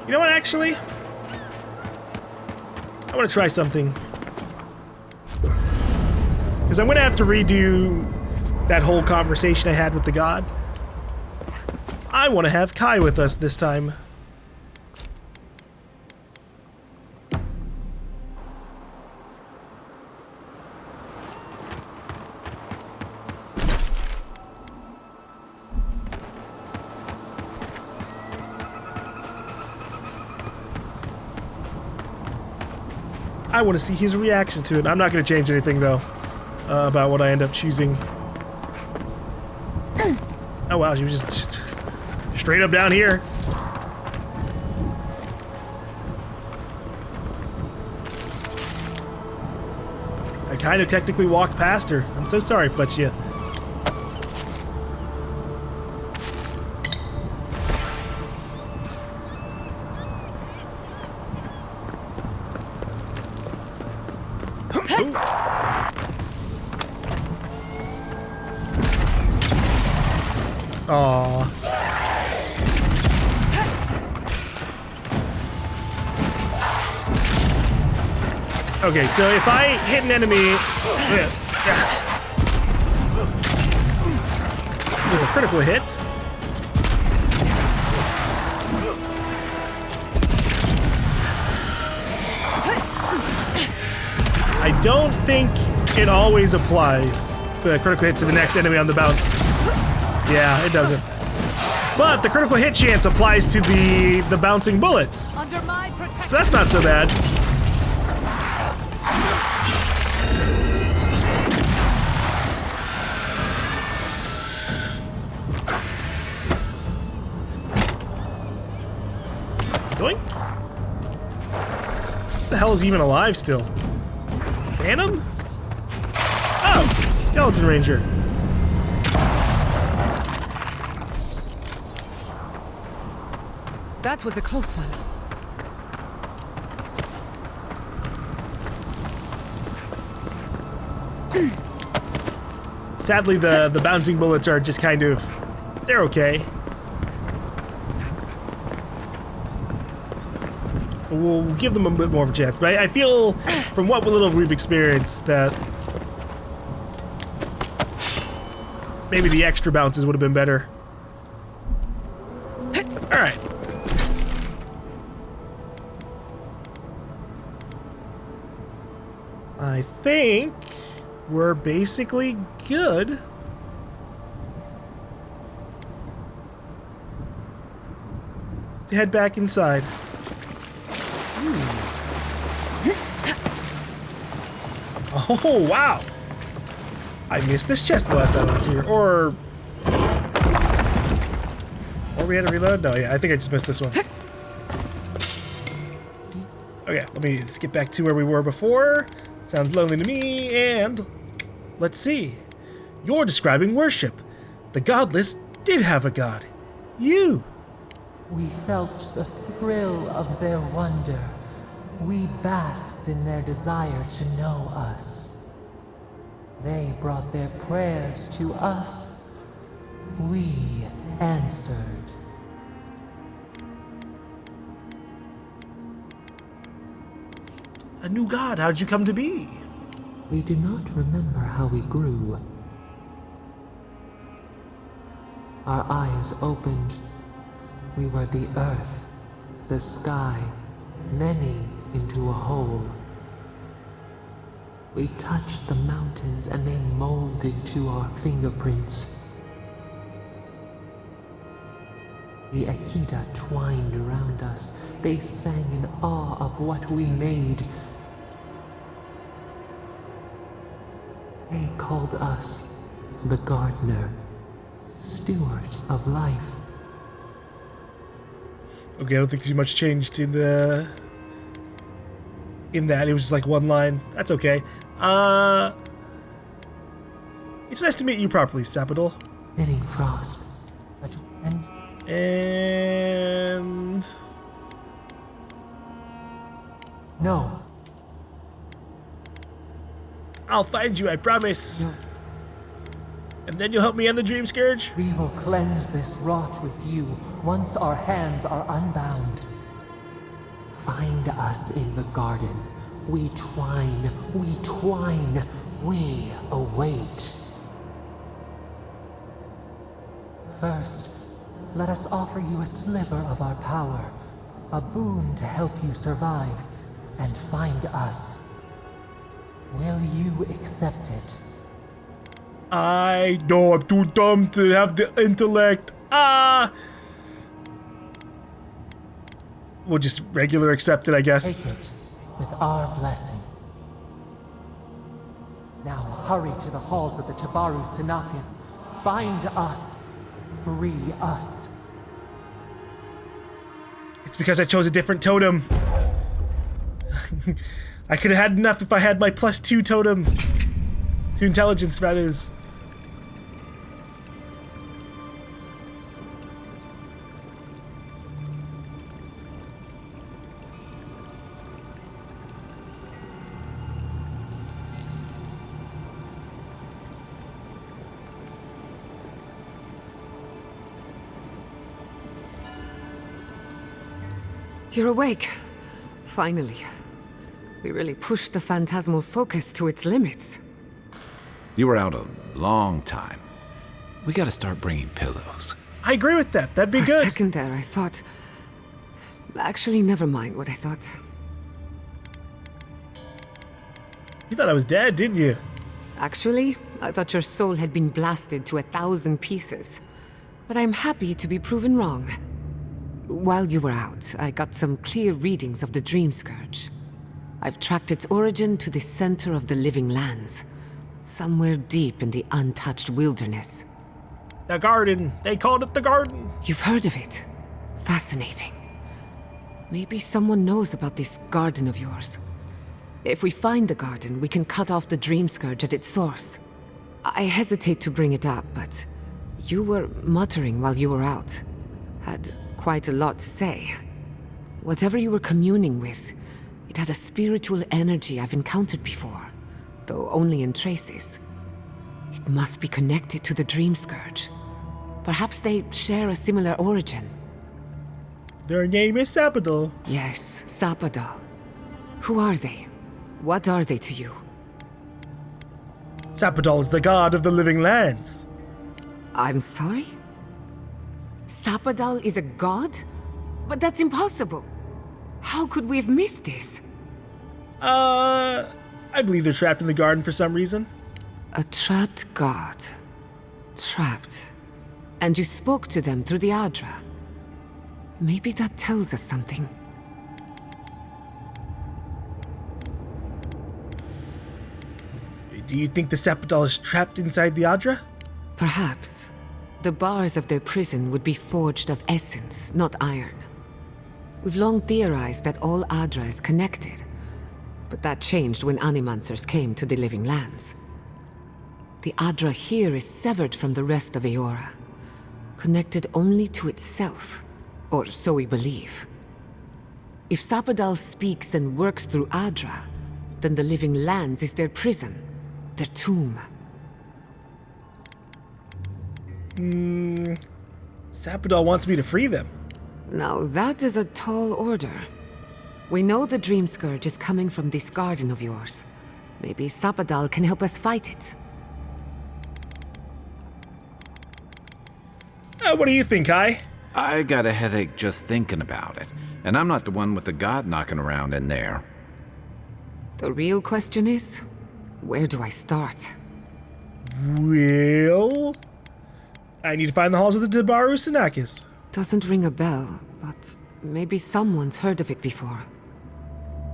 You know what, actually? I want to try something. Because I'm going to have to redo that whole conversation I had with the god. I want to have Kai with us this time. I want to see his reaction to it. I'm not going to change anything, though, about what I end up choosing. Oh, wow, she was just straight up down here. I kind of technically walked past her. I'm so sorry, Fletchia. Aww. Okay, so if I hit an enemy with a critical hit, I don't think it always applies the critical hit to the next enemy on the bounce. Yeah, it doesn't. But the critical hit chance applies to the bouncing bullets. So that's not so bad. Going? What the hell is he even alive still? Phantom? Oh, Skeleton Ranger. That was a close one. Sadly, the bouncing bullets are just kind of... they're okay. We'll give them a bit more of a chance, but I feel, from what little we've experienced, that maybe the extra bounces would have been better. Alright. I think we're basically good. To head back inside. Oh, wow. I missed this chest the last time I was here. Or we had to reload? No, yeah, I think I just missed this one. Okay, let me skip back to where we were before. Sounds lonely to me, and let's see. You're describing worship. The godless did have a god. You. We felt the thrill of their wonder. We basked in their desire to know us. They brought their prayers to us. We answered. A new god, how'd you come to be? We do not remember how we grew. Our eyes opened. We were the earth, the sky, many into a whole. We touched the mountains and they molded to our fingerprints. The Akita twined around us. They sang in awe of what we made. They called us the gardener, steward of life. Okay, I don't think too much changed in that. It was just like one line. That's okay. It's nice to meet you properly, Sapadol. Knitting frost. And... No. I'll find you, I promise. No. And then you'll help me end the Dream Scourge? We will cleanse this rot with you once our hands are unbound. Find us in the garden. We twine, we await. First, let us offer you a sliver of our power, a boon to help you survive and find us. Will you accept it? I know I'm too dumb to have the intellect. We'll just regular accept it, I guess. Take it with our blessing. Now hurry to the halls of the Tabaru Sinakis. Bind us. Free us. It's because I chose a different totem. I could have had enough if I had my +2 totem. To intelligence, that is. You're awake. Finally. We really pushed the phantasmal focus to its limits. You were out a long time. We gotta start bringing pillows. I agree with that. That'd be For good. a second there, I thought... Actually, never mind what I thought. You thought I was dead, didn't you? Actually, I thought your soul had been blasted to 1,000 pieces. But I'm happy to be proven wrong. While you were out, I got some clear readings of the Dream Scourge. I've tracked its origin to the center of the living lands. Somewhere deep in the untouched wilderness. The garden. They called it the garden. You've heard of it. Fascinating. Maybe someone knows about this garden of yours. If we find the garden, we can cut off the Dream Scourge at its source. I hesitate to bring it up, but you were muttering while you were out. Had quite a lot to say. Whatever you were communing with, it had a spiritual energy I've encountered before, though only in traces. It must be connected to the Dream Scourge. Perhaps they share a similar origin. Their name is Sapadol. Yes, Sapadal. Who are they? What are they to you? Sapadol is the god of the living lands. I'm sorry? Sapadal is a god? But that's impossible. How could we have missed this? I believe they're trapped in the garden for some reason. A trapped god. Trapped. And you spoke to them through the Adra. Maybe that tells us something. Do you think the Sapadol is trapped inside the Adra? Perhaps. The bars of their prison would be forged of essence, not iron. We've long theorized that all Adra is connected, but that changed when Animancers came to the living lands. The Adra here is severed from the rest of Eora, connected only to itself, or so we believe. If Sapadal speaks and works through Adra, then the living lands is their prison, their tomb. Sapadol wants me to free them. Now that is a tall order. We know the Dream Scourge is coming from this garden of yours. Maybe Sapadal can help us fight it. What do you think, Kai? I got a headache just thinking about it, and I'm not the one with the god knocking around in there. The real question is, where do I start? Well, I need to find the halls of the Tabaru Sinakis. Doesn't ring a bell, but maybe someone's heard of it before.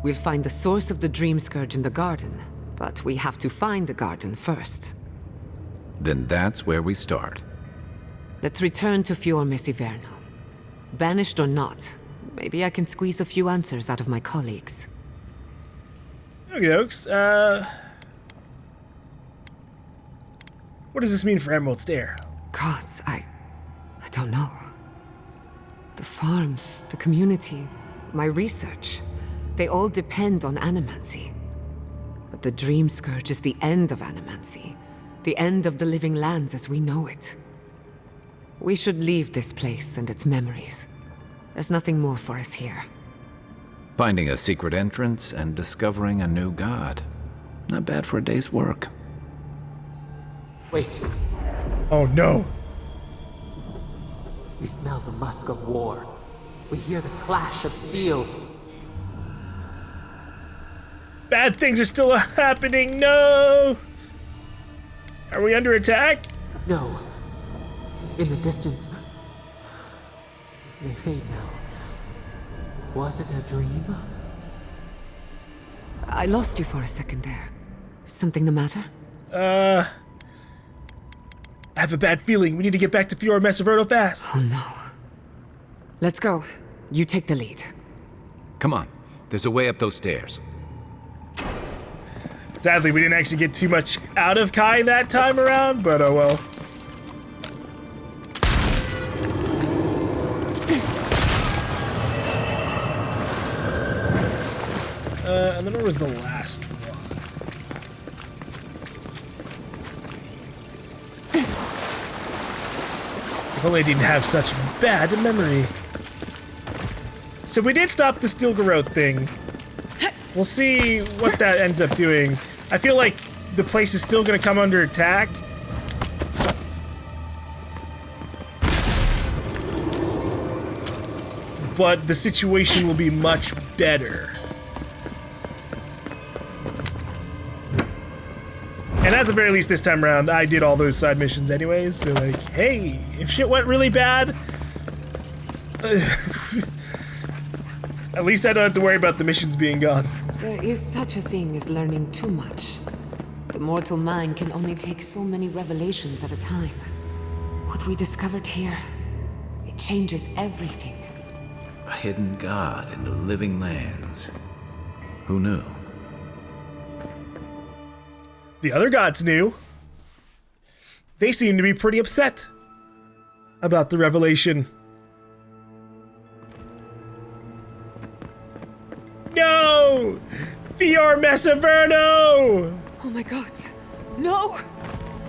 We'll find the source of the Dream Scourge in the garden, but we have to find the garden first. Then that's where we start. Let's return to Fior Mesiverno. Banished or not, maybe I can squeeze a few answers out of my colleagues. Okay, dokes. What does this mean for Emerald Stair? Gods, I don't know. The farms, the community, my research, they all depend on animancy. But the Dream Scourge is the end of animancy, the end of the living lands as we know it. We should leave this place and its memories. There's nothing more for us here. Finding a secret entrance and discovering a new god. Not bad for a day's work. Wait, Oh no. we smell the musk of war. We hear the clash of steel. Bad things are still happening. No. Are we under attack? No. In the distance. They fade now. Was it a dream? I lost you for a second there. Something the matter? I have a bad feeling. We need to get back to Fiora Messaverno fast. Oh no. Let's go. You take the lead. Come on, there's a way up those stairs. Sadly, we didn't actually get too much out of Kai that time around, but oh well. And then where was the last one? If only I didn't have such bad memory. So we did stop the Steel Garrote thing. We'll see what that ends up doing. I feel like the place is still gonna come under attack. But the situation will be much better. And at the very least this time around, I did all those side missions anyways, so like, hey, if shit went really bad, at least I don't have to worry about the missions being gone. There is such a thing as learning too much. The mortal mind can only take so many revelations at a time. What we discovered here, it changes everything. A hidden god in the living lands. Who knew? The other gods knew. They seem to be pretty upset about the revelation. No! Fiora Messaverno! Oh my god. No!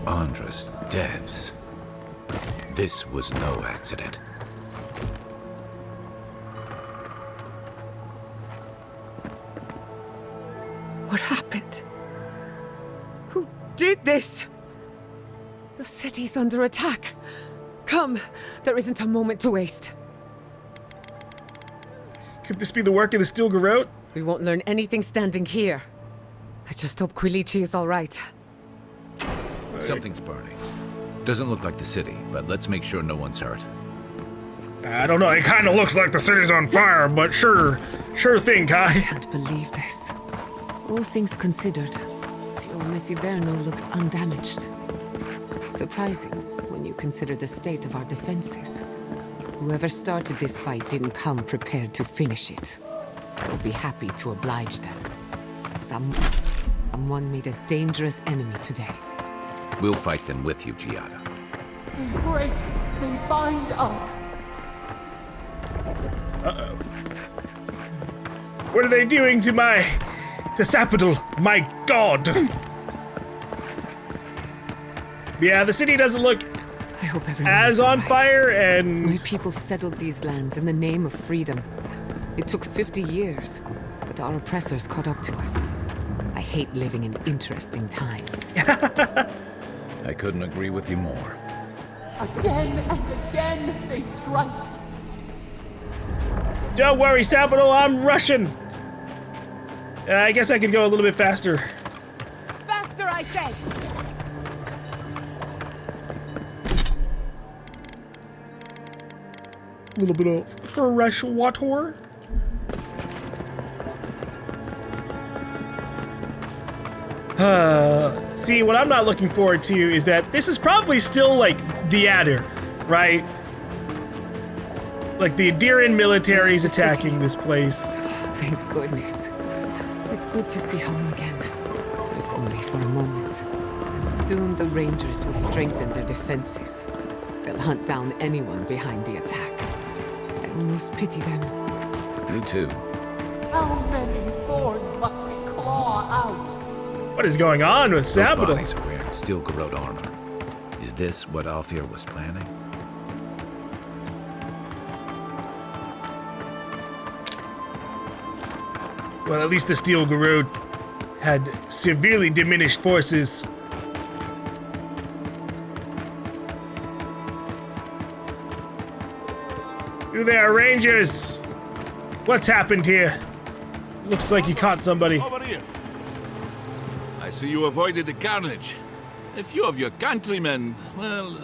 Andra's devs. This was no accident. What happened? Who did this? The city's under attack. Come, there isn't a moment to waste. Could this be the work of the Steel Garrote? We won't learn anything standing here. I just hope Quilichi is all right. Something's burning. Doesn't look like the city, but let's make sure no one's hurt. I don't know, it kind of looks like the city's on fire, but sure thing, Kai. I can't believe this. All things considered, Fiora Messaverno looks undamaged. Surprising when you consider the state of our defenses. Whoever started this fight didn't come prepared to finish it. We'll be happy to oblige them. Someone made a dangerous enemy today. We'll fight them with you, Giada. They break. They bind us. Uh-oh. What are they doing to Sapadal, my god? Yeah, the city doesn't look I hope everyone as is on all right. fire, and My people settled these lands in the name of freedom. It took 50 years, but our oppressors caught up to us. I hate living in interesting times. I couldn't agree with you more. Again and again they strike. don't worry, Sapadal, I'm Russian. I guess I could go a little bit faster. Faster, I say! A little bit of fresh water. See, what I'm not looking forward to is that this is probably still like the Adder, right? Like the Adiran military's attacking this place. Thank goodness. It's good to see home again, if only for a moment. Soon the Rangers will strengthen their defenses. They'll hunt down anyone behind the attack. I almost pity them. Me too. How many thorns must we claw out? What is going on with Those Sapadal? bodies are wearing steel garrote armor. Is this what Alfir was planning? Well, at least the Steel Garrote had severely diminished forces. You there, Rangers! What's happened here? Looks like you caught somebody. Over here. I see you avoided the carnage. A few of your countrymen, well,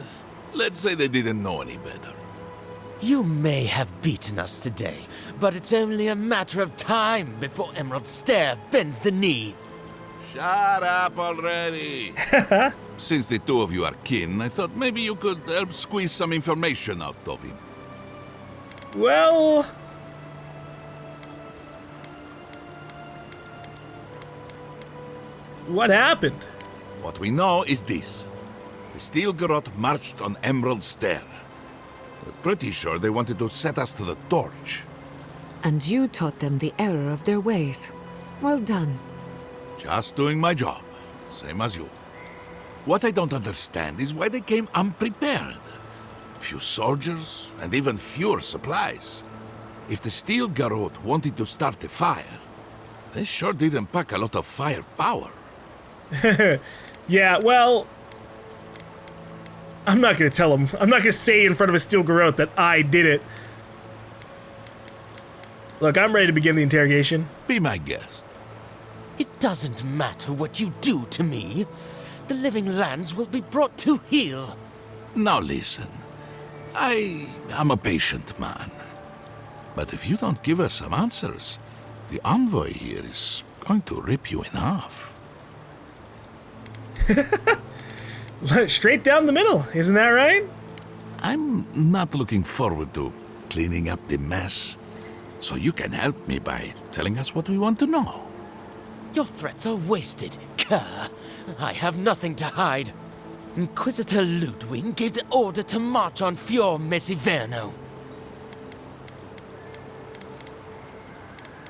let's say they didn't know any better. You may have beaten us today, but it's only a matter of time before Emerald Stair bends the knee. Shut up already. Since the two of you are kin, I thought maybe you could help squeeze some information out of him. Well... what happened? What we know is this. The Steel Garrote marched on Emerald Stair. We're pretty sure they wanted to set us to the torch. And you taught them the error of their ways. Well done. Just doing my job, same as you. What I don't understand is why they came unprepared. Few soldiers, and even fewer supplies. If the Steel Garrote wanted to start a fire, they sure didn't pack a lot of firepower. Yeah, well... I'm not gonna tell him. I'm not gonna say in front of a Steel Garrote that I did it. Look, I'm ready to begin the interrogation. Be my guest. It doesn't matter what you do to me. The living lands will be brought to heel. Now listen. I am a patient man. But if you don't give us some answers, the envoy here is going to rip you in half. Straight down the middle, isn't that right? I'm not looking forward to cleaning up the mess. So you can help me by telling us what we want to know. Your threats are wasted, Kerr. I have nothing to hide. Inquisitor Ludwig gave the order to march on Fior Mesiverno.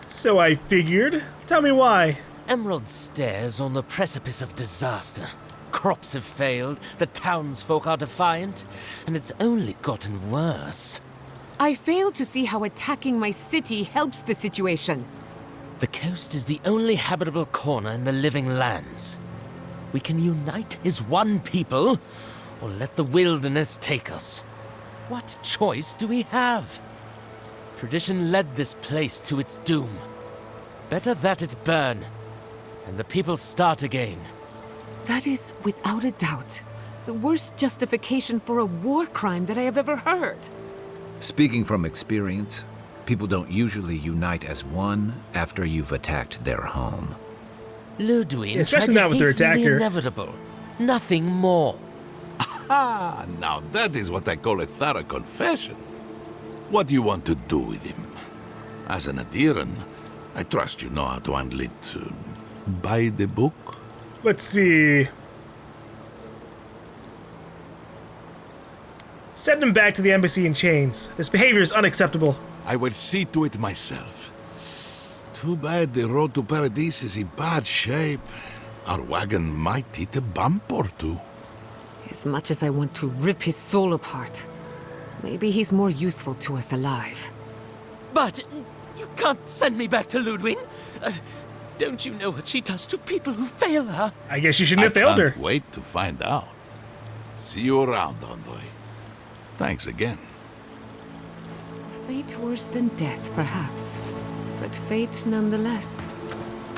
So I figured. Tell me why. Emerald Stair's on the precipice of disaster. Crops have failed, the townsfolk are defiant, and it's only gotten worse. I fail to see how attacking my city helps the situation. The coast is the only habitable corner in the living lands. We can unite as one people, or let the wilderness take us. What choice do we have? Tradition led this place to its doom. Better that it burn, and the people start again. That is, without a doubt, the worst justification for a war crime that I have ever heard. Speaking from experience, people don't usually unite as one after you've attacked their home. Ludwig Especially tried not to with their hasten the attacker. inevitable. Nothing more. Ah, now that is what I call a thorough confession. What do you want to do with him? As an adherent, I trust you know how to handle it by the book. Let's see. Send him back to the embassy in chains. This behavior is unacceptable. I will see to it myself. Too bad the road to Paradise is in bad shape. Our wagon might hit a bump or two. As much as I want to rip his soul apart, maybe he's more useful to us alive. But you can't send me back to Ludwig. Don't you know what she does to people who fail her? I guess you shouldn't have failed her. Can't wait to find out. See you around, Envoy. Thanks again. Fate worse than death, perhaps. But fate nonetheless.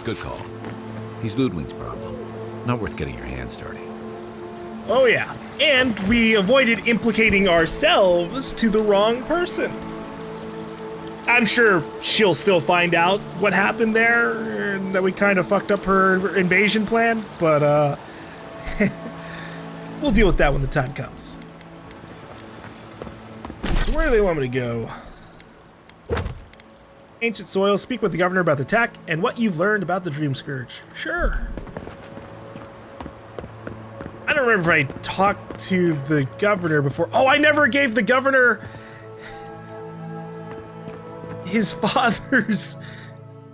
Good call. He's Ludwig's problem. Not worth getting your hands dirty. Oh yeah. And we avoided implicating ourselves to the wrong person. I'm sure she'll still find out what happened there, and that we kind of fucked up her invasion plan, but we'll deal with that when the time comes. So where do they want me to go? Ancient Soil, speak with the governor about the attack and what you've learned about the Dream Scourge. Sure. I don't remember if I talked to the governor before. Oh, I never gave the governor his father's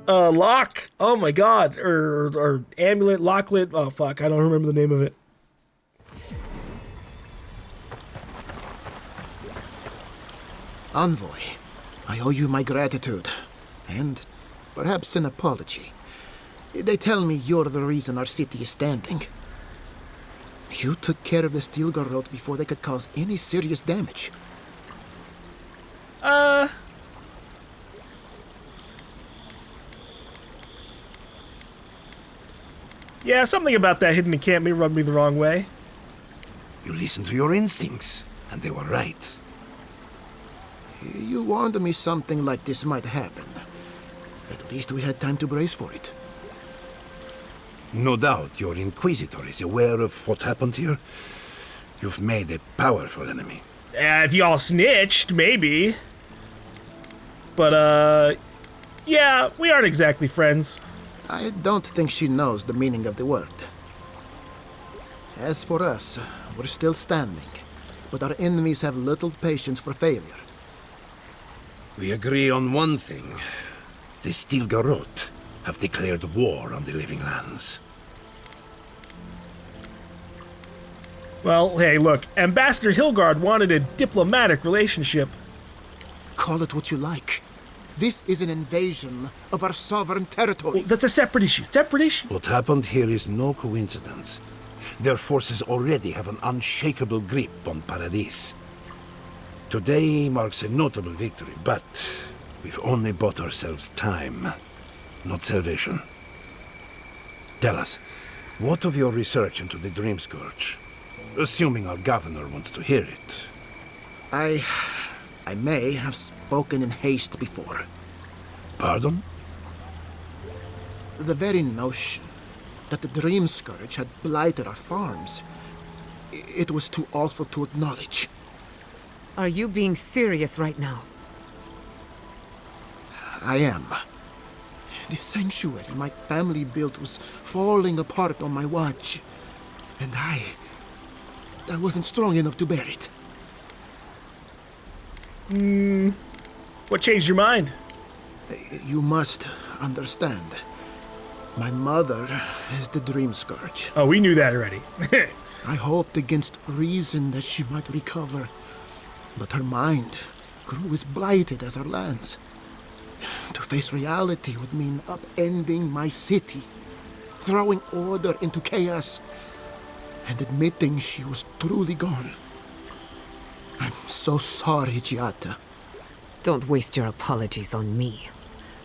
lock. Oh my god. Or amulet, locklet. Oh fuck, I don't remember the name of it. Envoy, I owe you my gratitude. And Perhaps an apology. They tell me you're the reason our city is standing. You took care of the steel garrote before they could cause any serious damage. Yeah, something about that hidden encampment rubbed me the wrong way. You listened to your instincts, and they were right. You warned me something like this might happen. At least we had time to brace for it. No doubt your Inquisitor is aware of what happened here. You've made a powerful enemy. If you all snitched, maybe. But, yeah, we aren't exactly friends. I don't think she knows the meaning of the word. As for us, we're still standing, but our enemies have little patience for failure. We agree on one thing. The Steel Garrote have declared war on the Living Lands. Well, hey, look, Ambassador Hilgard wanted a diplomatic relationship. Call it what you like. This is an invasion of our sovereign territory. Well, that's a separate issue. Separate issue. What happened here is no coincidence. Their forces already have an unshakable grip on Paradis. Today marks a notable victory, but we've only bought ourselves time, not salvation. Tell us, what of your research into the Dream Scourge? Assuming our governor wants to hear it. I may have spoken in haste before. Pardon? The very notion that the Dream Scourge had blighted our farms, it was too awful to acknowledge. Are you being serious right now? I am. The sanctuary my family built was falling apart on my watch, and I wasn't strong enough to bear it. What changed your mind? You must understand. My mother is the Dream Scourge. Oh, we knew that already. I hoped against reason that she might recover, but her mind grew as blighted as our lands. To face reality would mean upending my city, throwing order into chaos, and admitting she was truly gone. I'm so sorry, Giada. Don't waste your apologies on me.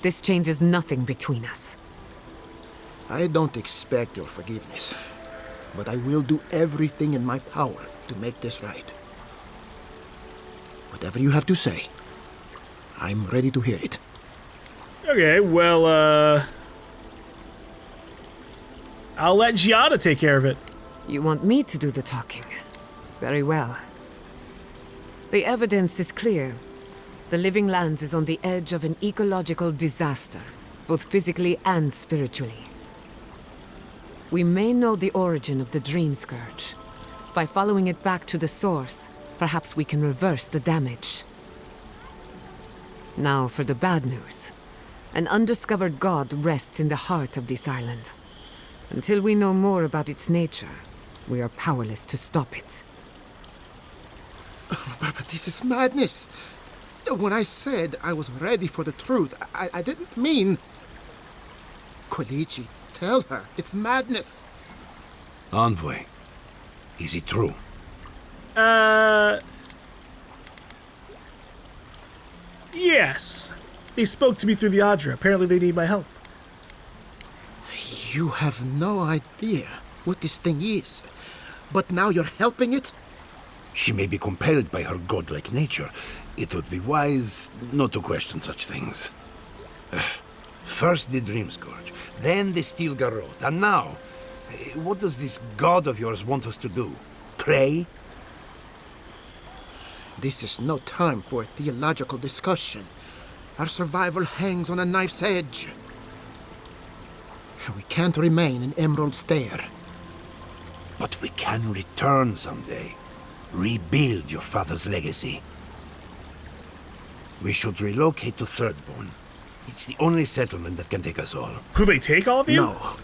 This changes nothing between us. I don't expect your forgiveness, but I will do everything in my power to make this right. Whatever you have to say, I'm ready to hear it. Okay, well, I'll let Giada take care of it. You want me to do the talking? Very well. The evidence is clear. The Living Lands is on the edge of an ecological disaster, both physically and spiritually. We may know the origin of the Dream Scourge. By following it back to the source, perhaps we can reverse the damage. Now for the bad news. An undiscovered god rests in the heart of this island. Until we know more about its nature, we are powerless to stop it. But this is madness. When I said I was ready for the truth, I didn't mean... Koichi, tell her, it's madness. Envoy, is it true? Yes. They spoke to me through the Adra. Apparently they need my help. You have no idea what this thing is. But now you're helping it? She may be compelled by her godlike nature. It would be wise not to question such things. First the Dream Scourge, then the Steel Garrote, and now, what does this god of yours want us to do? Pray? This is no time for a theological discussion. Our survival hangs on a knife's edge. We can't remain in Emerald Stair. But we can return someday. Rebuild your father's legacy. We should relocate to Thirdborn. It's the only settlement that can take us all. Who, they take all of you? No.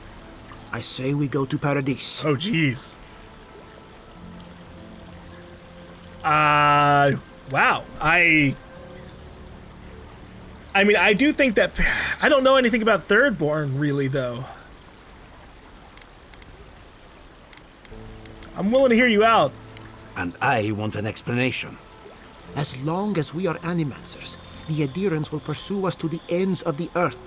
I say we go to Paradis. Oh, jeez. Wow. I mean, I do think that... I don't know anything about Thirdborn, really, though. I'm willing to hear you out. And I want an explanation. As long as we are animancers, the adherents will pursue us to the ends of the earth.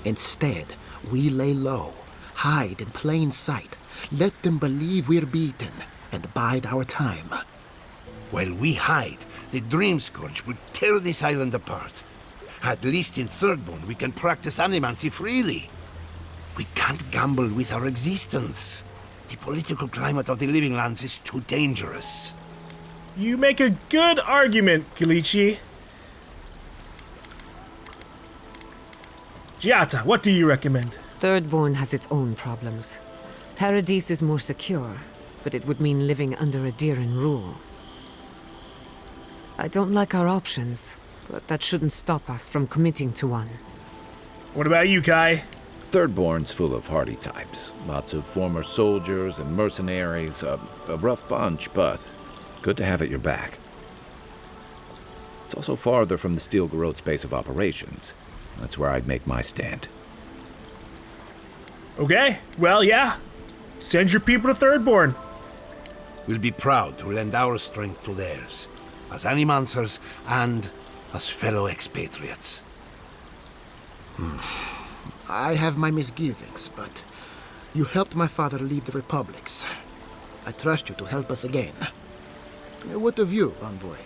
Instead, we lay low, hide in plain sight, let them believe we're beaten, and bide our time. While we hide, the Dream Scourge will tear this island apart. At least in Thirdborn, we can practice animancy freely. We can't gamble with our existence. The political climate of the Living Lands is too dangerous. You make a good argument, Kalichi. Giata, what do you recommend? Thirdborn has its own problems. Paradise is more secure, but it would mean living under Adiran rule. I don't like our options, but that shouldn't stop us from committing to one. What about you, Kai? Thirdborn's full of hardy types. Lots of former soldiers and mercenaries. A rough bunch, but good to have at your back. It's also farther from the Steel Garrote's base of operations. That's where I'd make my stand. Okay, well, yeah. Send your people to Thirdborn. We'll be proud to lend our strength to theirs, as animancers and as fellow expatriates. I have my misgivings, but you helped my father leave the Republics. I trust you to help us again. What of you, Envoy?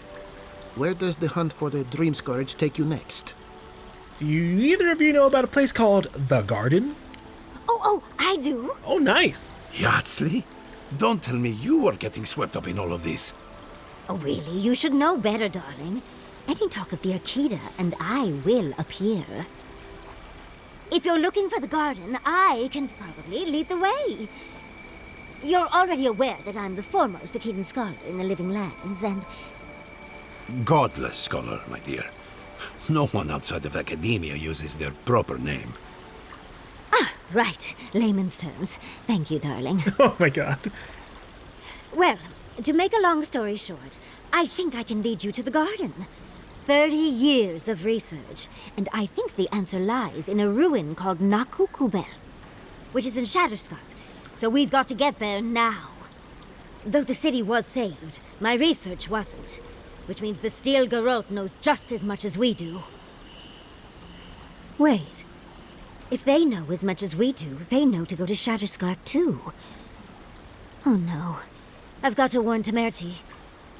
Where does the hunt for the Dream Scourge take you next? Do you either of you know about a place called The Garden? Oh, I do. Oh, nice. Yardsley? Don't tell me you are getting swept up in all of this. Oh, really? You should know better, darling. Any talk of the Akita, and I will appear. If you're looking for the garden, I can probably lead the way. You're already aware that I'm the foremost Akitan scholar in the Living Lands, and... Godless scholar, my dear. No one outside of academia uses their proper name. Ah, right. Layman's terms. Thank you, darling. Oh my god. Well, to make a long story short, I think I can lead you to the garden. 30 years of research, and I think the answer lies in a ruin called Nakukubel, which is in Shatterscarp. So we've got to get there now. Though the city was saved, my research wasn't, which means the Steel Garrote knows just as much as we do. Wait. If they know as much as we do, they know to go to Shatterscarp too. Oh no. I've got to warn Temerity.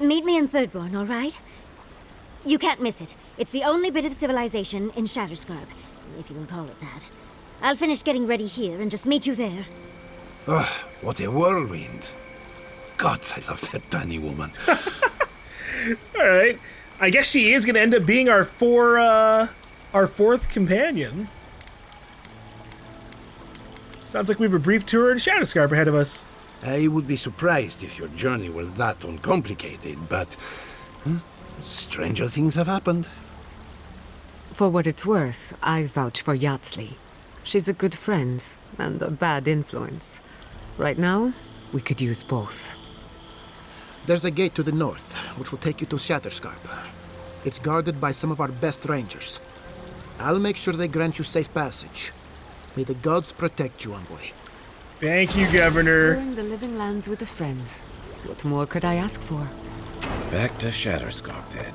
Meet me in Thirdborn, all right? You can't miss it. It's the only bit of civilization in Shatterscarp, if you can call it that. I'll finish getting ready here and just meet you there. Ugh, what a whirlwind. God, I love that tiny woman. Alright. I guess she is gonna end up being our fourth companion. Sounds like we have a brief tour in Shatterscarp ahead of us. I would be surprised if your journey were that uncomplicated, but... stranger things have happened. For what it's worth, I vouch for Yardsley. She's a good friend and a bad influence. Right now, we could use both. There's a gate to the north, which will take you to Shatterscarp. It's guarded by some of our best rangers. I'll make sure they grant you safe passage. May the gods protect you, Envoy. Thank you, Governor. Exploring the Living Lands with a friend. What more could I ask for? Back to Shatterscarp, then.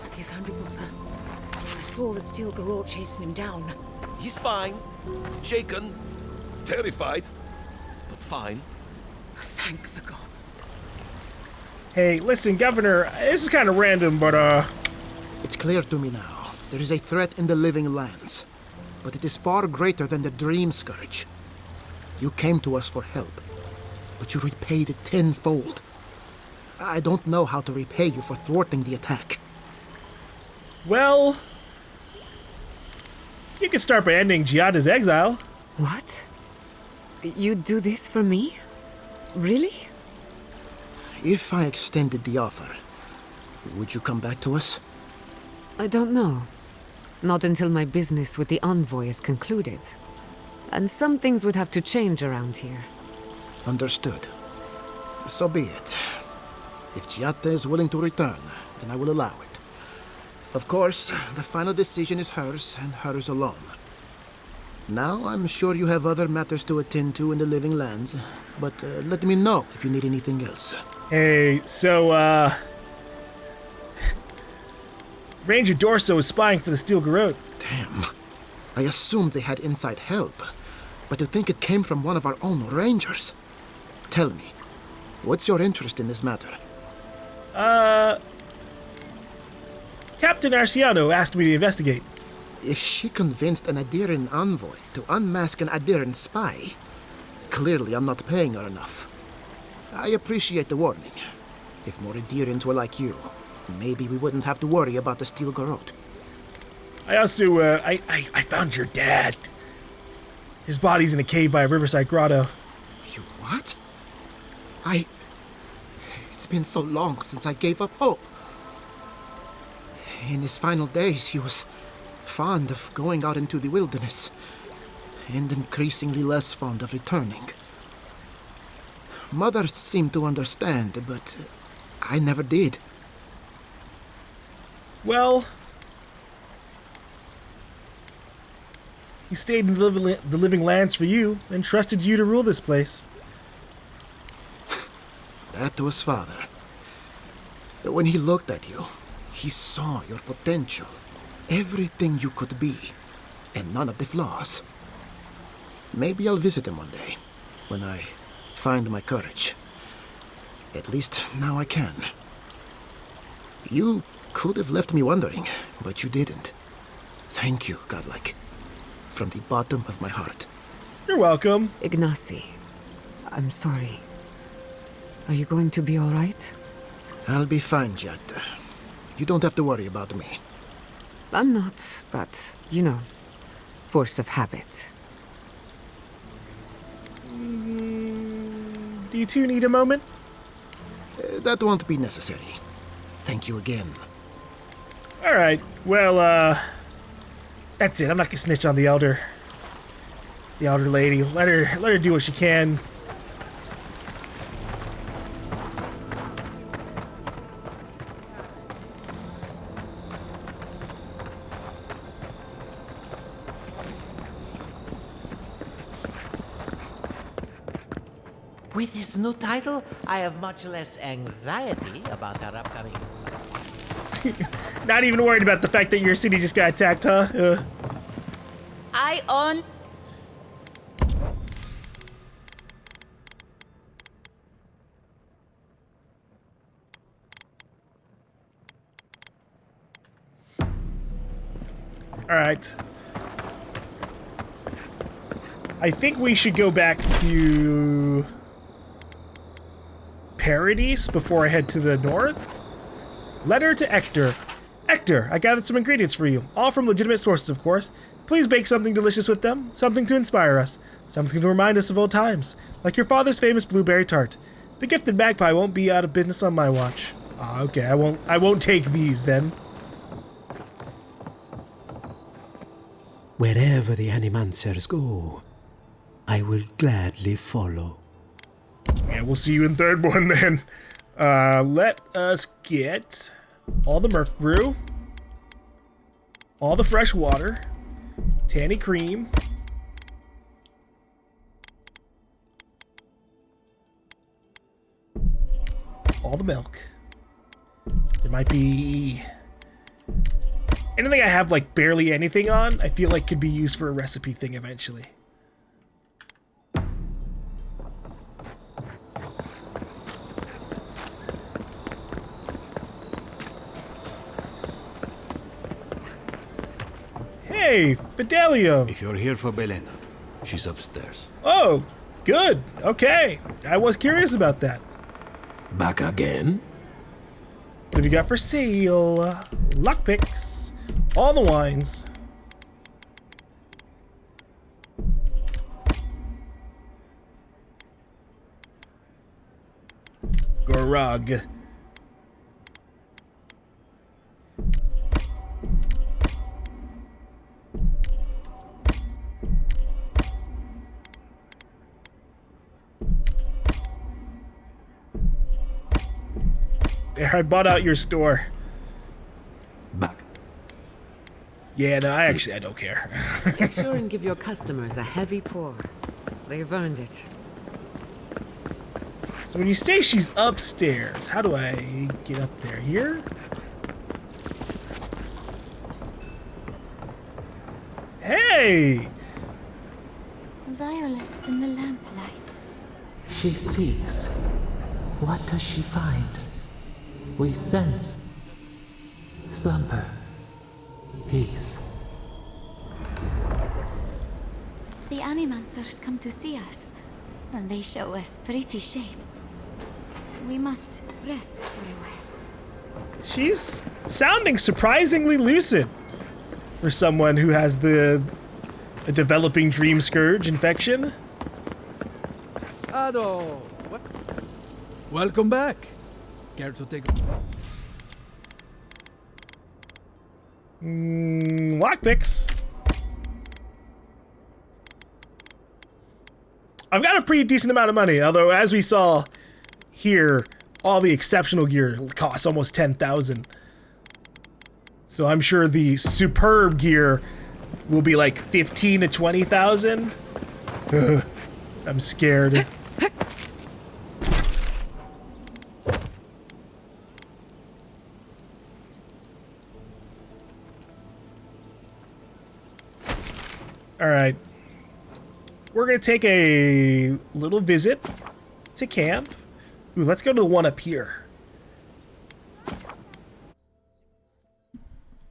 Have you found your brother? I saw the Steel Garrote chasing him down. He's fine. Shaken. Terrified. But fine. Thank the gods. Hey, listen, Governor, this is kind of random, but, It's clear to me now. There is a threat in the Living Lands. But it is far greater than the Dream Scourge. You came to us for help, but you repaid it tenfold. I don't know how to repay you for thwarting the attack. well... You can start by ending Giada's exile. What? You'd do this for me? Really? If I extended the offer, would you come back to us? I don't know. Not until my business with the Envoy is concluded. And some things would have to change around here. Understood. So be it. If Giata is willing to return, then I will allow it. Of course, the final decision is hers and hers alone. Now, I'm sure you have other matters to attend to in the living lands, but let me know if you need anything else. Hey, so, Ranger Dorso is spying for the Steel Garrote. Damn. I assumed they had inside help, but to think it came from one of our own rangers. Tell me, what's your interest in this matter? Captain Arciano asked me to investigate. If she convinced an Adiran envoy to unmask an Adiran spy, clearly I'm not paying her enough. I appreciate the warning. If more Adirans were like you, maybe we wouldn't have to worry about the Steel Garrote. I also, I found your dad. His body's in a cave by a riverside grotto. You what? It's been so long since I gave up hope. In his final days, he was fond of going out into the wilderness, and increasingly less fond of returning. Mother seemed to understand, but I never did. Well, he stayed in the living lands for you and trusted you to rule this place. That was Father. When he looked at you, he saw your potential, everything you could be, and none of the flaws. Maybe I'll visit him one day, when I find my courage. At least now I can. You could have left me wondering, but you didn't. Thank you, Godlike. From the bottom of my heart. You're welcome. Ignacy, I'm sorry. Are you going to be all right? I'll be fine, Jet. You don't have to worry about me. I'm not, but, you know, force of habit. Do you two need a moment? That won't be necessary. Thank you again. Alright, well, that's it. I'm not gonna snitch on the elder lady. Let her do what she can. With this new title, I have much less anxiety about our upcoming... Not even worried about the fact that your city just got attacked, huh? I own... Alright. I think we should go back to Paradise before I head to the north. Letter to Ector. Ector, I gathered some ingredients for you, all from legitimate sources, of course. Please bake something delicious with them, something to inspire us, something to remind us of old times, like your father's famous blueberry tart. The gifted magpie won't be out of business on my watch. Ah, okay, I won't take these then. Wherever the Animancers go, I will gladly follow. And we'll see you in Thirdborn then. Let us get all the Merc Brew, all the fresh water, Tanny Cream, all the milk. There might be anything I have like barely anything on, I feel like could be used for a recipe thing eventually. Hey, Fidelio! If you're here for Belena, she's upstairs. Oh, good. Okay. I was curious about that. Back again? What have you got for sale? Lockpicks. All the wines. Grog. There, I bought out your store. Back. Yeah, no, I don't care. Make sure and give your customers a heavy pour. They've earned it. So when you say she's upstairs, how do I get up there? Here? Hey! Violets in the lamplight. She seeks. What does she find? We sense slumber, peace. The animancers come to see us, and they show us pretty shapes. We must rest for a while. She's sounding surprisingly lucid for someone who has a developing dream scourge infection. Ado, welcome back. Care to take? Lockpicks. I've got a pretty decent amount of money, although as we saw here, all the exceptional gear costs almost 10,000. So I'm sure the superb gear will be like 15 to 20,000. I'm scared. All right. We're gonna take a little visit to camp. Ooh, let's go to the one up here.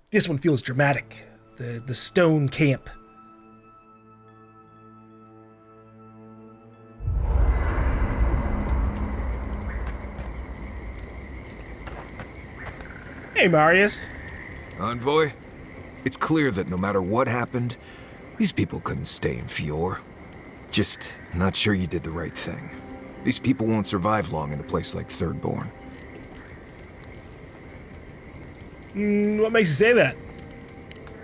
This one feels dramatic. The stone camp. Hey, Marius. Envoy, it's clear that no matter what happened, these people couldn't stay in Fior. Just not sure you did the right thing. These people won't survive long in a place like Thirdborn. What makes you say that?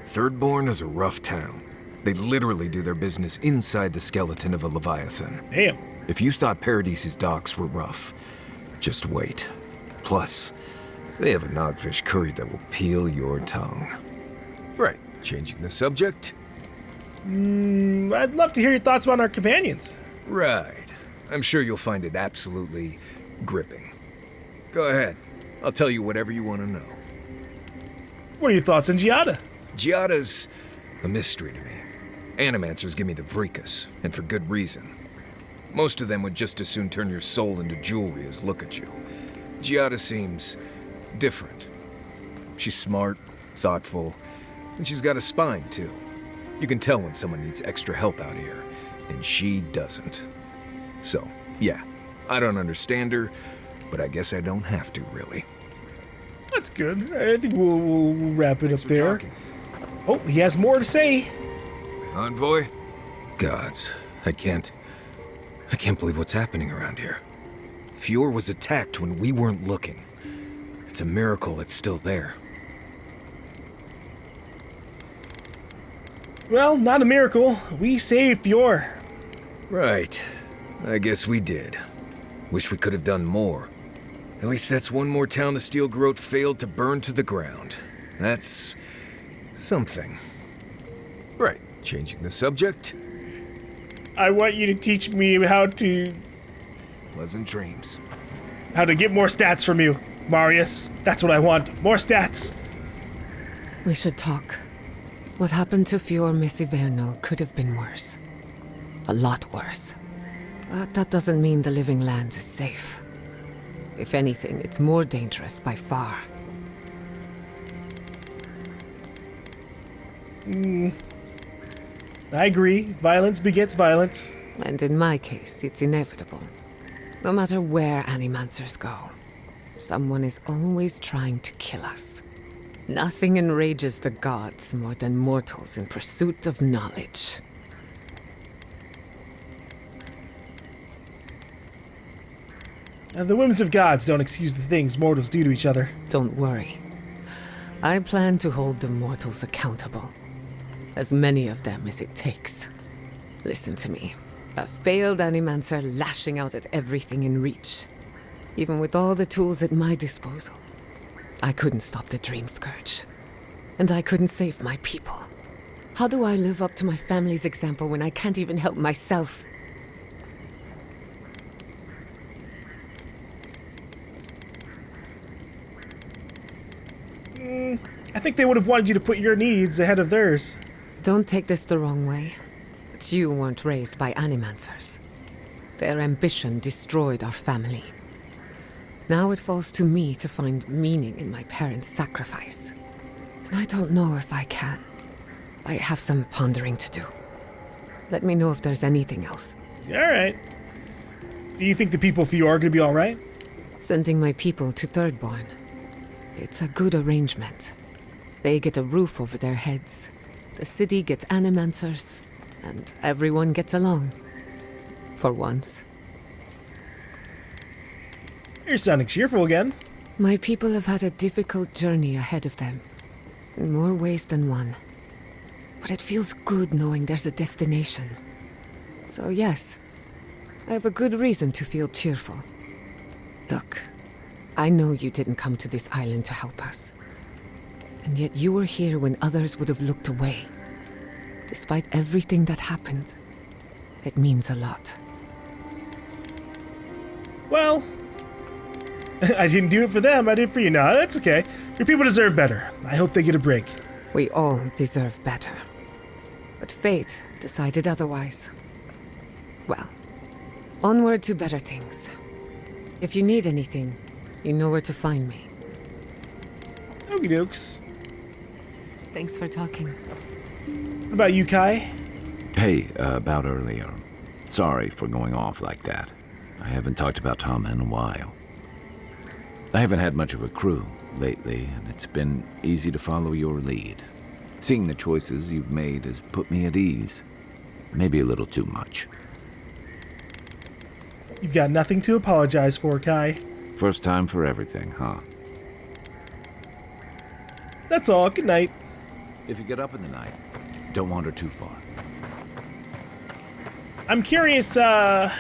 Thirdborn is a rough town. They literally do their business inside the skeleton of a Leviathan. Damn. If you thought Paradise's docks were rough, just wait. Plus, they have a nogfish curry that will peel your tongue. Right, changing the subject? I'd love to hear your thoughts about our companions. Right. I'm sure you'll find it absolutely gripping. Go ahead. I'll tell you whatever you want to know. What are your thoughts on Giada? Giada's a mystery to me. Animancers give me the vricus, and for good reason. Most of them would just as soon turn your soul into jewelry as look at you. Giada seems different. She's smart, thoughtful, and she's got a spine, too. You can tell when someone needs extra help out here, and she doesn't. So, yeah, I don't understand her, but I guess I don't have to, really. That's good. I think we'll wrap it up there. Oh, he has more to say. Envoy? Gods, I can't believe what's happening around here. Fior was attacked when we weren't looking. It's a miracle it's still there. Well, not a miracle. We saved Fior. Right. I guess we did. Wish we could have done more. At least that's one more town the Steel Garrote failed to burn to the ground. That's something. Right. Changing the subject. I want you to teach me how to... Pleasant dreams. How to get more stats from you, Marius. That's what I want. More stats. We should talk. What happened to Fior Messiverno could have been worse. A lot worse. But that doesn't mean the Living Lands is safe. If anything, it's more dangerous by far. I agree. Violence begets violence. And in my case, it's inevitable. No matter where animancers go, someone is always trying to kill us. Nothing enrages the gods more than mortals in pursuit of knowledge. And the whims of gods don't excuse the things mortals do to each other. Don't worry. I plan to hold the mortals accountable. As many of them as it takes. Listen to me. A failed animancer lashing out at everything in reach. Even with all the tools at my disposal, I couldn't stop the Dream Scourge. And I couldn't save my people. How do I live up to my family's example when I can't even help myself? I think they would have wanted you to put your needs ahead of theirs. Don't take this the wrong way, but you weren't raised by animancers. Their ambition destroyed our family. Now it falls to me to find meaning in my parents' sacrifice. And I don't know if I can. I have some pondering to do. Let me know if there's anything else. Alright. Do you think the people for you are going to be alright? Sending my people to Thirdborn. It's a good arrangement. They get a roof over their heads. The city gets animancers. And everyone gets along. For once. You're sounding cheerful again. My people have had a difficult journey ahead of them. In more ways than one. But it feels good knowing there's a destination. So yes, I have a good reason to feel cheerful. Look, I know you didn't come to this island to help us. And yet you were here when others would have looked away. Despite everything that happened, it means a lot. Well, I didn't do it for them, I did it for you. No, that's okay. Your people deserve better. I hope they get a break. We all deserve better. But fate decided otherwise. Well, onward to better things. If you need anything, you know where to find me. Okie dokes. Thanks for talking. What about you, Kai? Hey, about earlier. Sorry for going off like that. I haven't talked about Tom in a while. I haven't had much of a crew lately, and it's been easy to follow your lead. Seeing the choices you've made has put me at ease. Maybe a little too much. You've got nothing to apologize for, Kai. First time for everything, huh? That's all. Good night. If you get up in the night, don't wander too far. I'm curious, I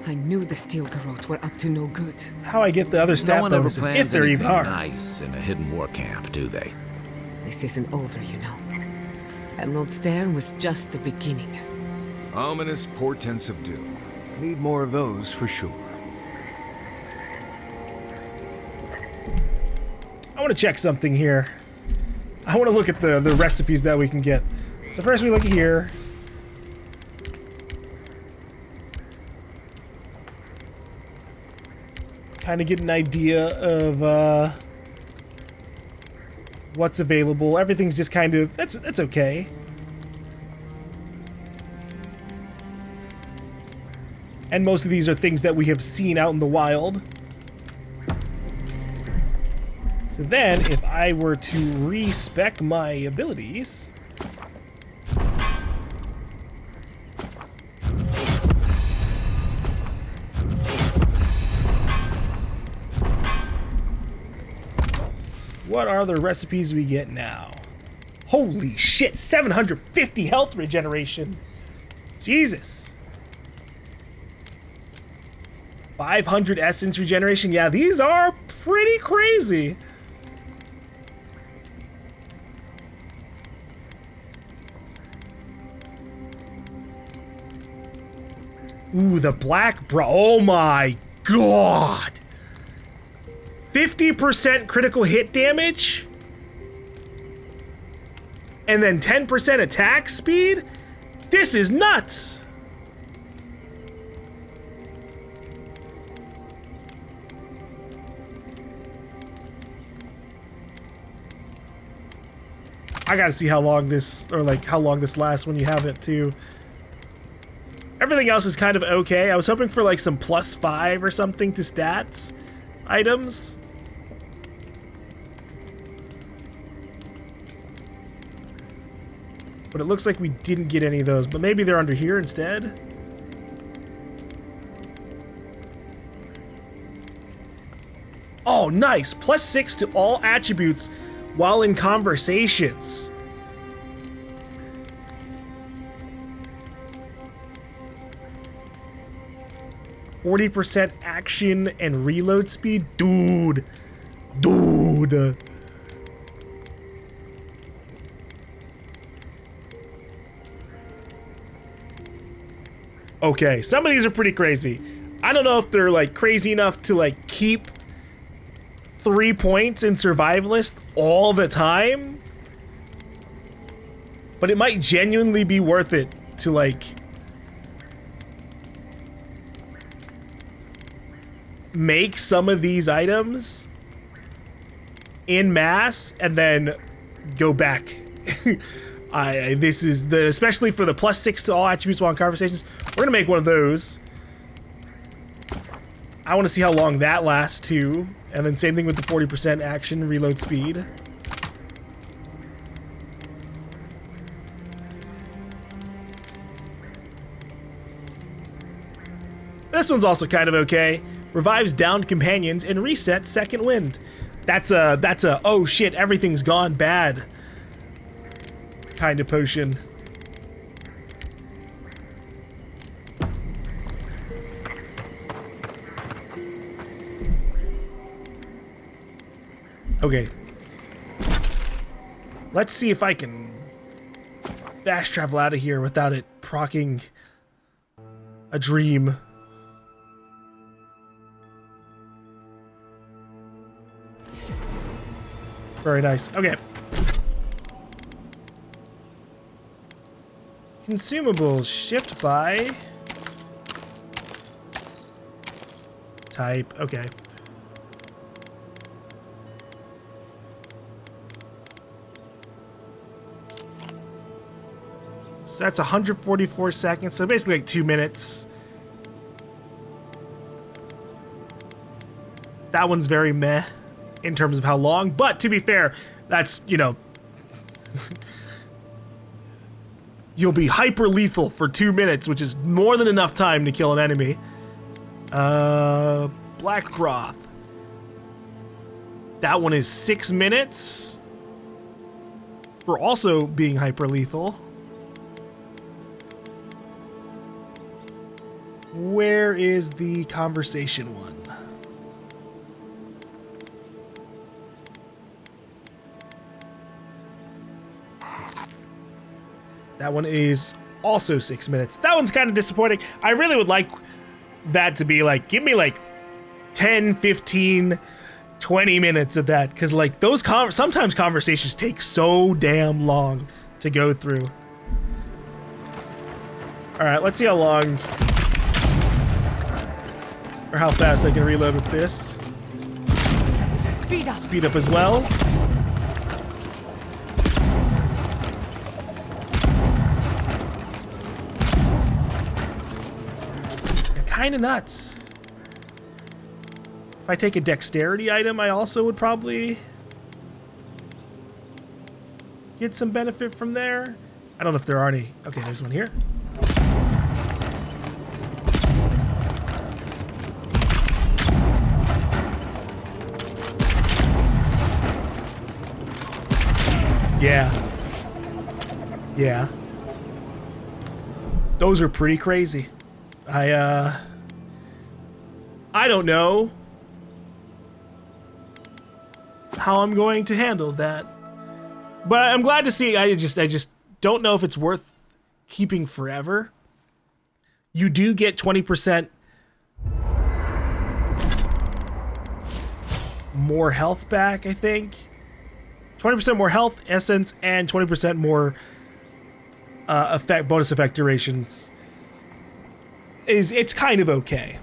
knew the Steel Garrote were up to no good. how I get the other stat No one ever bonuses, plans if there even anything are. nice in a hidden war camp, do they? This isn't over, you know. Emerald Stair was just the beginning. Ominous portents of doom. Need more of those for sure. I want to check something here. I want to look at the recipes that we can get. So first we look here. Kind of get an idea of what's available. Everything's just kind of, that's okay. And most of these are things that we have seen out in the wild. So then, if I were to respec my abilities... What are the recipes we get now? Holy shit, 750 health regeneration. Jesus. 500 essence regeneration. Yeah, these are pretty crazy. Ooh, the black bra. Oh my god. 50% critical hit damage? And then 10% attack speed? This is nuts! I gotta see how long this, or like how long this lasts when you have it too. Everything else is kind of okay. I was hoping for like some +5 or something to stats items. But it looks like we didn't get any of those, but maybe they're under here instead. Oh, nice. +6 to all attributes while in conversations. %40 action and reload speed? Dude. Okay, some of these are pretty crazy. I don't know if they're like crazy enough to like keep 3 points in survivalist all the time, but it might genuinely be worth it to like make some of these items in mass and then go back. This is the, especially for the +6 to all attributes while in conversations, we're gonna make one of those. I want to see how long that lasts too, and then same thing with the 40% action reload speed. This one's also kind of okay. Revives downed companions and resets second wind. That's a oh shit, everything's gone bad kind of potion. Okay. Let's see if I can fast travel out of here without it proccing a dream. Very nice. Okay. Consumables. Shift by type. Okay. So that's 144 seconds. So basically like 2 minutes. That one's very meh in terms of how long, but to be fair, that's, you know, you'll be hyper lethal for 2 minutes, which is more than enough time to kill an enemy. Black broth. That one is 6 minutes for also being hyper lethal. Where is the conversation one? That one is also 6 minutes. That one's kind of disappointing. I really would like that to be like, give me like 10, 15, 20 minutes of that. Because like those sometimes conversations take so damn long to go through. All right, let's see how long or how fast I can reload with this. Speed up. Speed up as well. Kind of nuts. If I take a dexterity item, I also would probably get some benefit from there. I don't know if there are any. Okay, there's one here. Yeah. Yeah. Those are pretty crazy. I don't know how I'm going to handle that, but I'm glad to see. I just don't know if it's worth keeping forever. You do get 20% more health back, I think. 20% more health, essence, and 20% more bonus effect durations. It's kind of okay.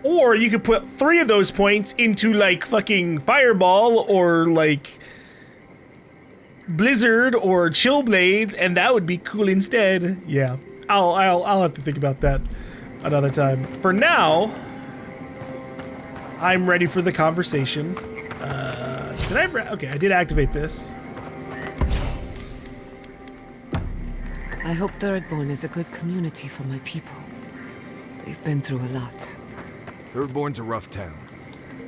Or you could put 3 of those points into like fucking Fireball or like Blizzard or Chill Blades, and that would be cool instead. Yeah, I'll have to think about that another time. For now, I'm ready for the conversation. Okay, I did activate this. I hope Thirdborn is a good community for my people. They've been through a lot. Thirdborn's a rough town,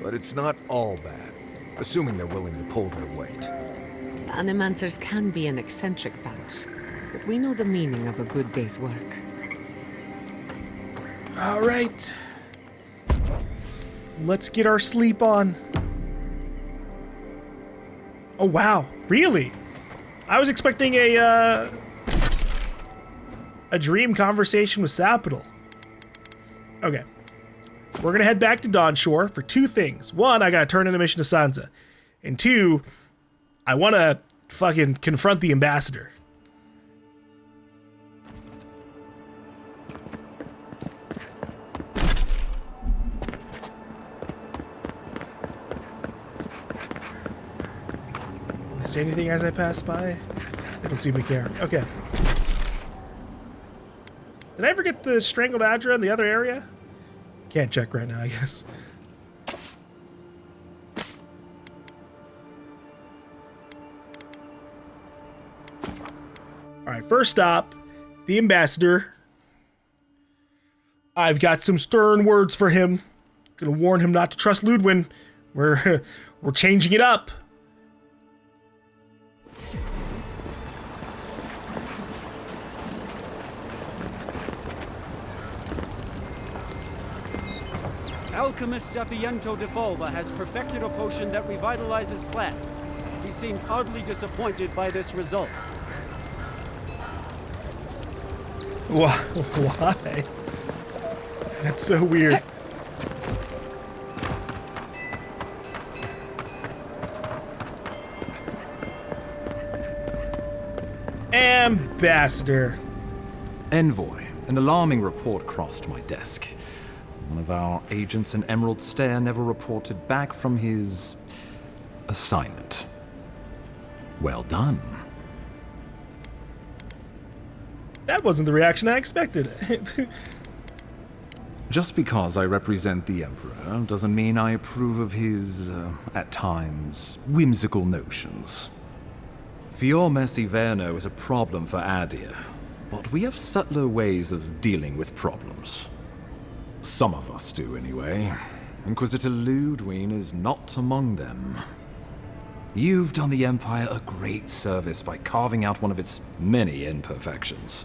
but it's not all bad, assuming they're willing to pull their weight. Animancers can be an eccentric bunch, but we know the meaning of a good day's work. All right. Let's get our sleep on. Oh, wow. Really? I was expecting a dream conversation with Sapital. Okay. We're gonna head back to Dawnshore for two things. One, I gotta turn in a mission to Sansa. And two, I wanna fucking confront the ambassador. Will I say anything as I pass by? They don't seem to care. Okay. Did I ever get the strangled Adra in the other area? Can't check right now, I guess. Alright, first stop, the ambassador. I've got some stern words for him. Gonna warn him not to trust Ludwin. We're changing it up. Alchemist Sapiento de Volva has perfected a potion that revitalizes plants. He seemed oddly disappointed by this result. Why? That's so weird. Ambassador. Envoy, an alarming report crossed my desk. One of our agents in Emerald Stair never reported back from his assignment. Well done. That wasn't the reaction I expected. Just because I represent the Emperor doesn't mean I approve of his, at times, whimsical notions. Fior Merciverno is a problem for Adir, but we have subtler ways of dealing with problems. Some of us do, anyway. Inquisitor Ludwin is not among them. You've done the Empire a great service by carving out one of its many imperfections.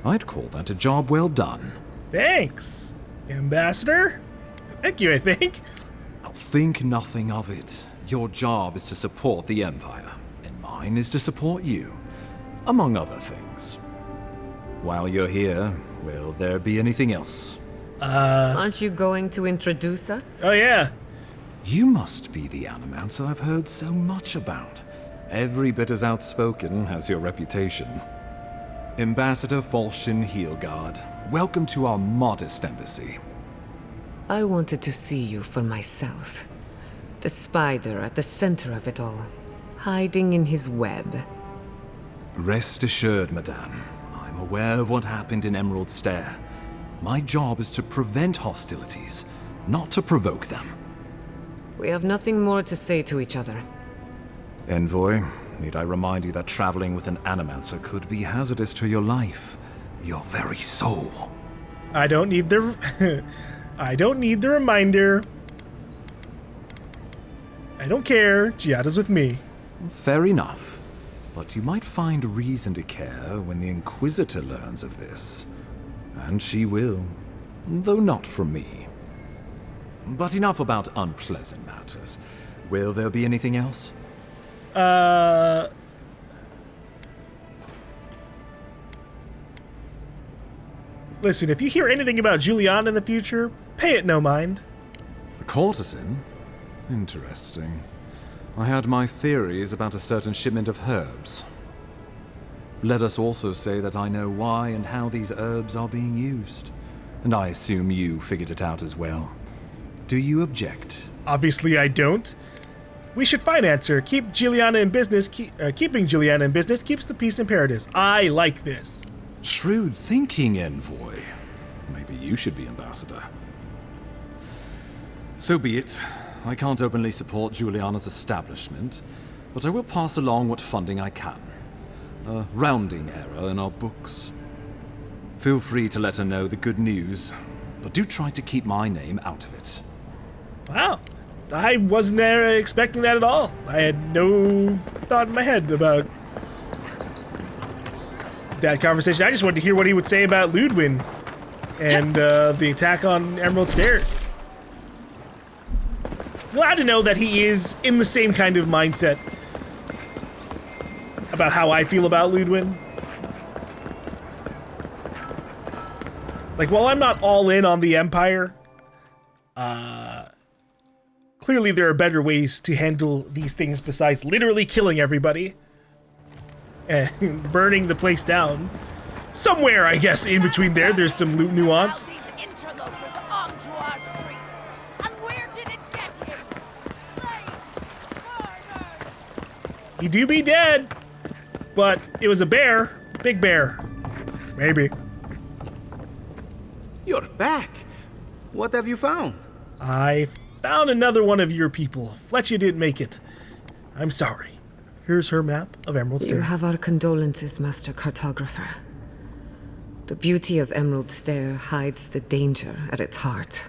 I'd call that a job well done. Thanks, Ambassador. Thank you, I think. Think nothing of it. Your job is to support the Empire, and mine is to support you, among other things. While you're here, will there be anything else? Aren't you going to introduce us? Oh, yeah. You must be the Animancer I've heard so much about. Every bit as outspoken as your reputation. Ambassador Falshin Heelguard, welcome to our modest embassy. I wanted to see you for myself. The spider at the center of it all, hiding in his web. Rest assured, Madame. I'm aware of what happened in Emerald Stair. My job is to prevent hostilities, not to provoke them. We have nothing more to say to each other. Envoy, need I remind you that traveling with an Animancer could be hazardous to your life, your very soul. I don't need the... I don't need the reminder. I don't care. Giada's with me. Fair enough. But you might find reason to care when the Inquisitor learns of this. And she will, though not from me. But enough about unpleasant matters. Will there be anything else? Listen, if you hear anything about Juliana in the future, pay it no mind. The courtesan? Interesting. I had my theories about a certain shipment of herbs. Let us also say that I know why and how these herbs are being used. And I assume you figured it out as well. Do you object? Obviously I don't. We should finance her. Keep Juliana in business. Keeping Juliana in business keeps the peace in paradise. I like this. Shrewd thinking, Envoy. Maybe you should be ambassador. So be it. I can't openly support Juliana's establishment, but I will pass along what funding I can. A rounding error in our books. Feel free to let her know the good news, but do try to keep my name out of it. Wow. I wasn't expecting that at all. I had no thought in my head about that conversation. I just wanted to hear what he would say about Ludwin and the attack on Emerald Stairs. Glad to know that he is in the same kind of mindset about how I feel about Ludwin. Like, while I'm not all in on the Empire, clearly there are better ways to handle these things besides literally killing everybody and burning the place down. Somewhere, I guess, in between there's some nuance. He do be dead, but it was a bear, big bear, maybe. You're back. What have you found? I found another one of your people. Fletchia didn't make it. I'm sorry. Here's her map of Emerald Stair. You have our condolences, Master Cartographer. The beauty of Emerald Stair hides the danger at its heart.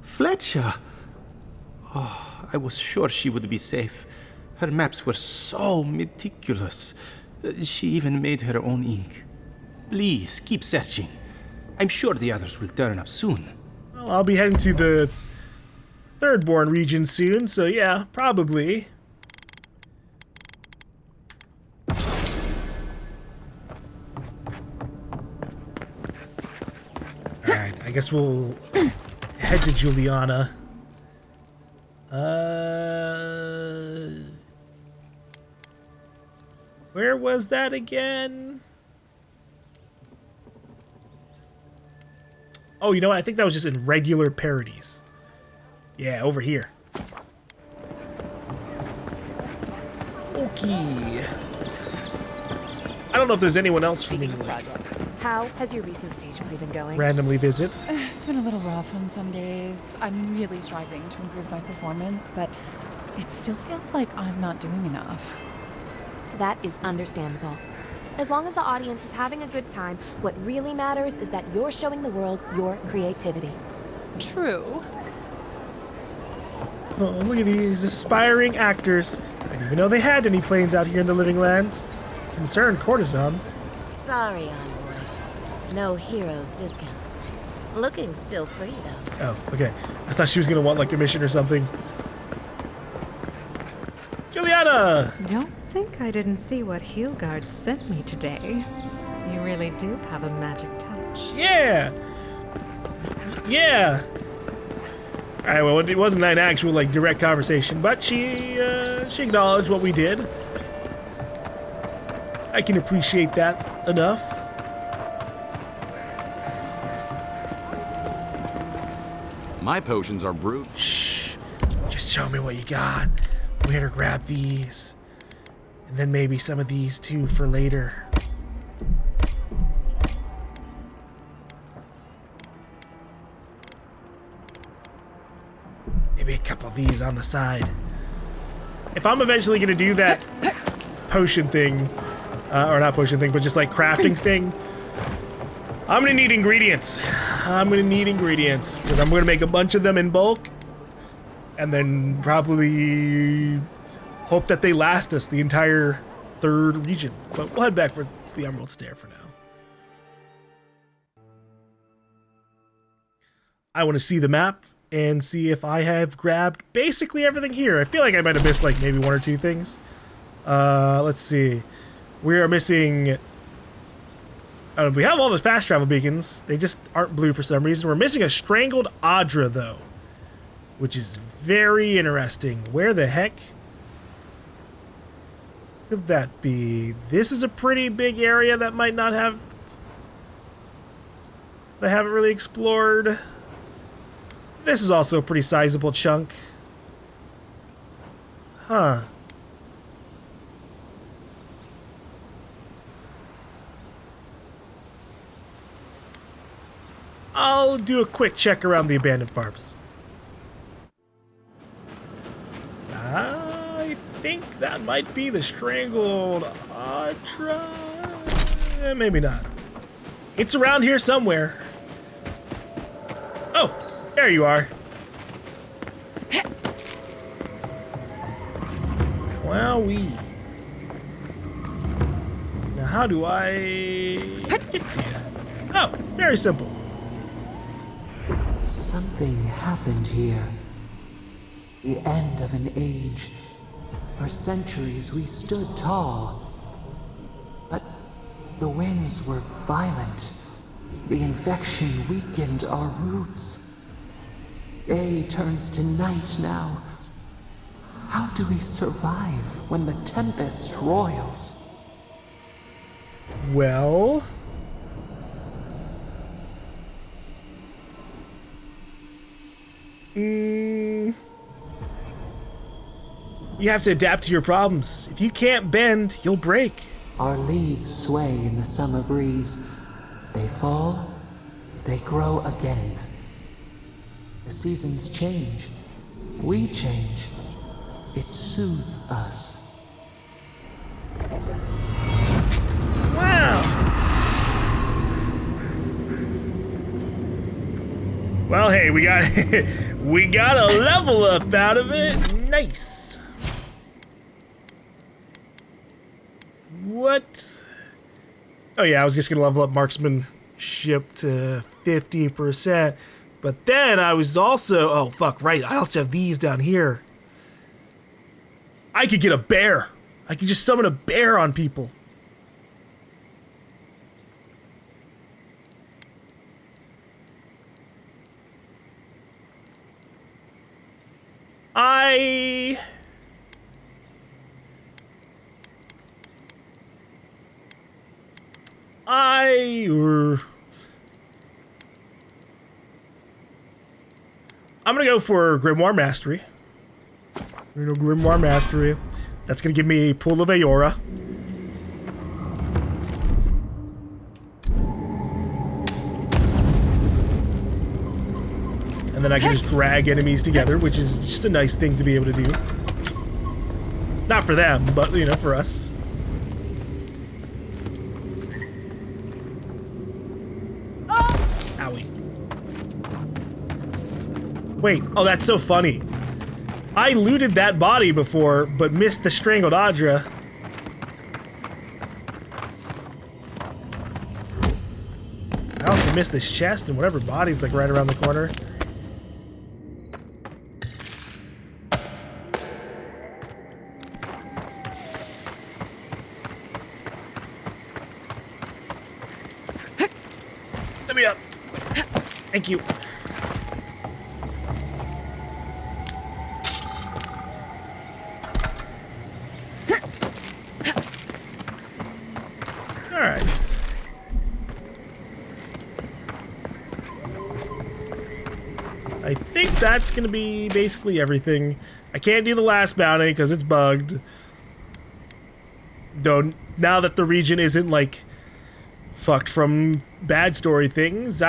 Fletchia! Oh, I was sure she would be safe. Her maps were so meticulous. She even made her own ink. Please, keep searching. I'm sure the others will turn up soon. Well, I'll be heading to the Thirdborn region soon, so yeah, probably. Alright, I guess we'll head to Juliana. Where was that again? Oh, you know what? I think that was just in regular parodies. Yeah, over here. Okay. I don't know if there's anyone else for me to like How has your recent stage play been going? randomly visit. It's been a little rough on some days. I'm really striving to improve my performance, but it still feels like I'm not doing enough. That is understandable. As long as the audience is having a good time, what really matters is that you're showing the world your creativity. True. Oh, look at these aspiring actors. I didn't even know they had any planes out here in the Living Lands. Concerned courtesan. Sorry, envoy. No heroes discount. Looking still free, though. Oh, okay. I thought she was gonna want like a mission or something. Juliana! Don't think I didn't see what Heelguard sent me today. You really do have a magic touch. Yeah! Yeah! Alright, well, it wasn't an actual, like, direct conversation, but she acknowledged what we did. I can appreciate that enough. My potions are brewed. Shh. Just show me what you got. I'm here to grab these. And then maybe some of these too for later. Maybe a couple of these on the side. If I'm eventually gonna do that potion thing, or not potion thing, but just like crafting thing, I'm gonna need ingredients. Because I'm gonna make a bunch of them in bulk, and then probably hope that they last us the entire third region. But we'll head back to the Emerald Stair for now. I want to see the map and see if I have grabbed basically everything here. I feel like I might have missed like maybe one or two things. Let's see. We are missing... we have all the fast travel beacons. They just aren't blue for some reason. We're missing a strangled Adra though, which is very interesting. Where the heck could that be? This is a pretty big area that might not have... I haven't really explored. This is also a pretty sizable chunk. Huh. I'll do a quick check around the abandoned farms. I think that might be the strangled Adra. Maybe not. It's around here somewhere. Oh, there you are. Wowee. Now how do I get to you? Oh, very simple. Something happened here. The end of an age. For centuries we stood tall. But the winds were violent. The infection weakened our roots. Day turns to night now. How do we survive when the tempest roils? Well... You have to adapt to your problems. If you can't bend, you'll break. Our leaves sway in the summer breeze. They fall, they grow again. The seasons change. We change. It soothes us. Wow! Well, hey, we got we got a level up out of it. Nice. What? Oh yeah, I was just gonna level up marksmanship to 50%, but then I was also, oh fuck, right, I also have these down here. I could get a bear. I could just summon a bear on people. I'm gonna go for Grimoire Mastery. Grimoire Mastery. That's gonna give me a pool of Eora. And then I can just drag enemies together, which is just a nice thing to be able to do. Not for them, but, you know, for us. Owie. Wait, oh, that's so funny. I looted that body before, but missed the strangled Audra. I also missed this chest and whatever body's like right around the corner. Let me up. Thank you. I think that's gonna be basically everything. I can't do the last bounty because it's bugged. Though now that the region isn't like fucked from bad story things,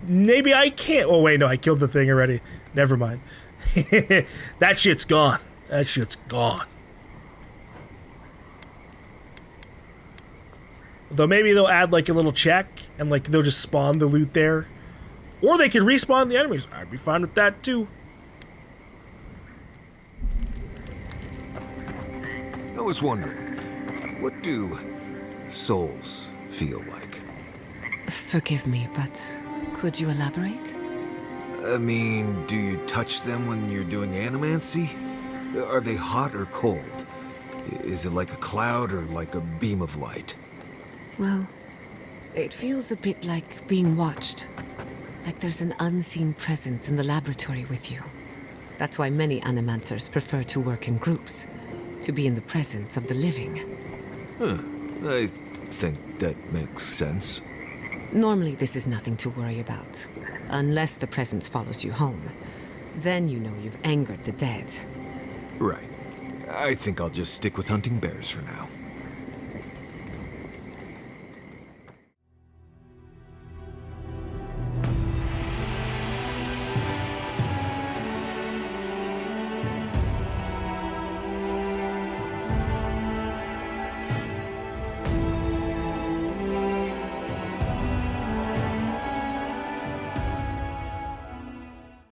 maybe I can't. Oh wait, no, I killed the thing already. Never mind. That shit's gone. That shit's gone. Though maybe they'll add like a little check and like they'll just spawn the loot there. Or they could respawn the enemies. I'd be fine with that too. I was wondering, what do souls feel like? Forgive me, but could you elaborate? I mean, do you touch them when you're doing animancy? Are they hot or cold? Is it like a cloud or like a beam of light? Well, it feels a bit like being watched. Like there's an unseen presence in the laboratory with you. That's why many animancers prefer to work in groups, to be in the presence of the living. Huh. I think that makes sense. Normally this is nothing to worry about, unless the presence follows you home. Then you know you've angered the dead. Right. I think I'll just stick with hunting bears for now.